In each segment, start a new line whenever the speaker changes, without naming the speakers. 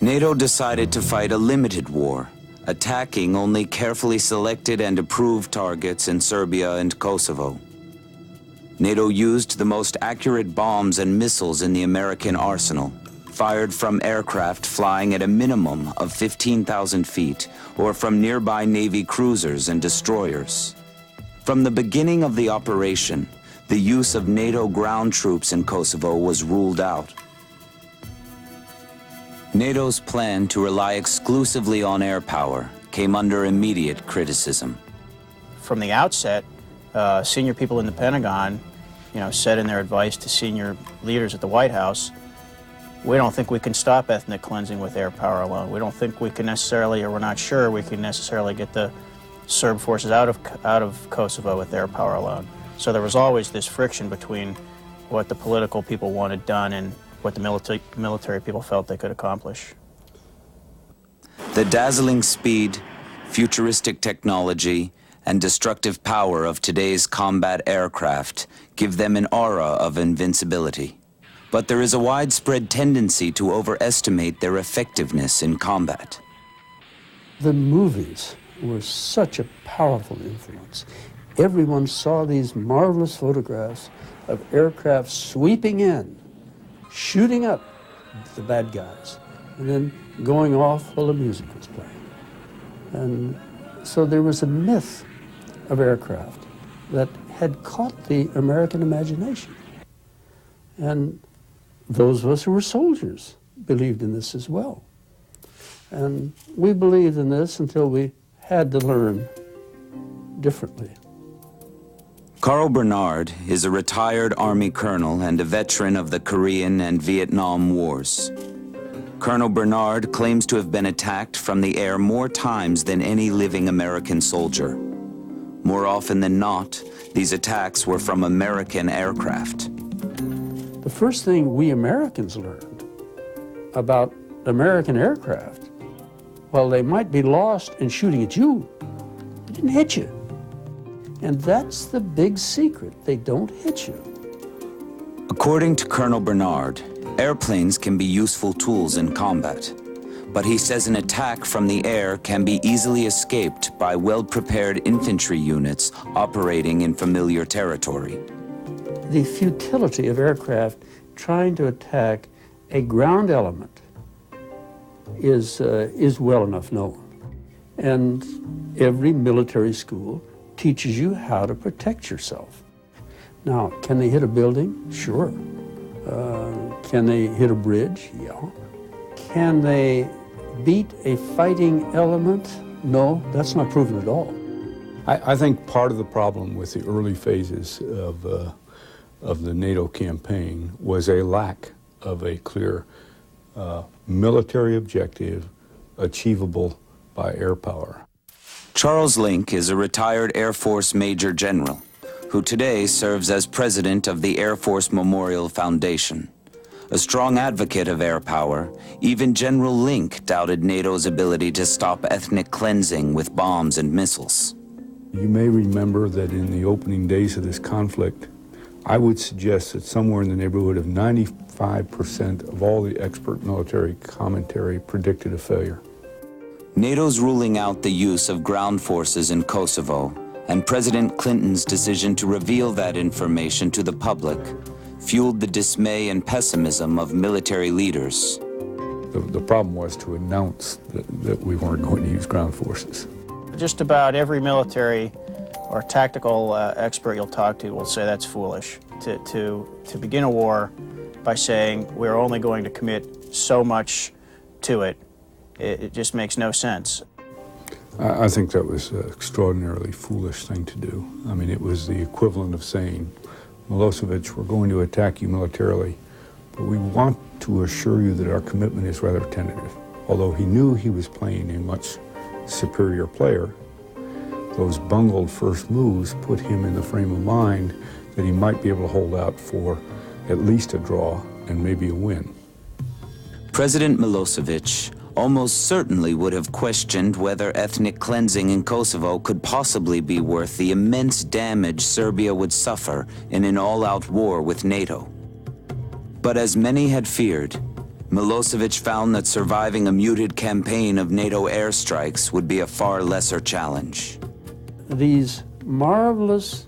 NATO decided to fight a limited war, attacking only carefully selected and approved targets in Serbia and Kosovo. NATO used the most accurate bombs and missiles in the American arsenal, fired from aircraft flying at a minimum of 15,000 feet or from nearby Navy cruisers and destroyers. From the beginning of the operation, the use of NATO ground troops in Kosovo was ruled out. NATO's plan to rely exclusively on air power came under immediate criticism.
From the outset, senior people in the Pentagon, said in their advice to senior leaders at the White House, we don't think we can stop ethnic cleansing with air power alone. We don't think we can necessarily, or we're not sure we can necessarily get the Serb forces out of Kosovo with air power alone. So there was always this friction between what the political people wanted done and what the military people felt they could accomplish.
The dazzling speed, futuristic technology, and destructive power of today's combat aircraft give them an aura of invincibility. But there is a widespread tendency to overestimate their effectiveness in combat.
The movies were such a powerful influence. Everyone saw these marvelous photographs of aircraft sweeping in, shooting up the bad guys, and then going off while the music was playing. And so there was a myth of aircraft that had caught the American imagination. And those of us who were soldiers believed in this as well. And we believed in this until we had to learn differently.
Carl Bernard is a retired Army colonel and a veteran of the Korean and Vietnam Wars. Colonel Bernard claims to have been attacked from the air more times than any living American soldier. More often than not, these attacks were from American aircraft.
The first thing we Americans learned about American aircraft, while they might be lost and shooting at you, they didn't hit you. And that's the big secret. They don't hit you.
According to Colonel Bernard, airplanes can be useful tools in combat. But he says an attack from the air can be easily escaped by well-prepared infantry units operating in familiar territory.
The futility of aircraft trying to attack a ground element is well enough known. And every military school teaches you how to protect yourself. Now, can they hit a building? Sure. Can they hit a bridge? Yeah. Can they beat a fighting element? No, that's not proven at all.
I think part of the problem with the early phases of the NATO campaign was a lack of a clear military objective achievable by air power.
Charles Link is a retired Air Force Major General who today serves as president of the Air Force Memorial Foundation. A strong advocate of air power, even General Link doubted NATO's ability to stop ethnic cleansing with bombs and missiles.
You may remember that in the opening days of this conflict, I would suggest that somewhere in the neighborhood of 95% of all the expert military commentary predicted a failure.
NATO's ruling out the use of ground forces in Kosovo and President Clinton's decision to reveal that information to the public fueled the dismay and pessimism of military leaders.
The problem was to announce that we weren't going to use ground forces.
Just about every military or tactical expert you'll talk to will say that's foolish. To begin a war by saying we're only going to commit so much to it, it just makes no sense.
I think that was an extraordinarily foolish thing to do. I mean, it was the equivalent of saying, Milosevic, we're going to attack you militarily, but we want to assure you that our commitment is rather tentative. Although he knew he was playing a much superior player, those bungled first moves put him in the frame of mind that he might be able to hold out for at least a draw and maybe a win.
President Milosevic almost certainly would have questioned whether ethnic cleansing in Kosovo could possibly be worth the immense damage Serbia would suffer in an all-out war with NATO. But as many had feared, Milosevic found that surviving a muted campaign of NATO airstrikes would be a far lesser challenge.
These marvelous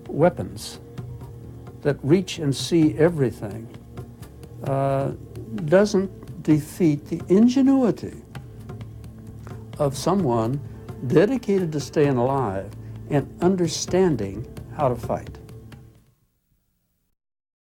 weapons that reach and see everything doesn't defeat the ingenuity of someone dedicated to staying alive and understanding how to fight.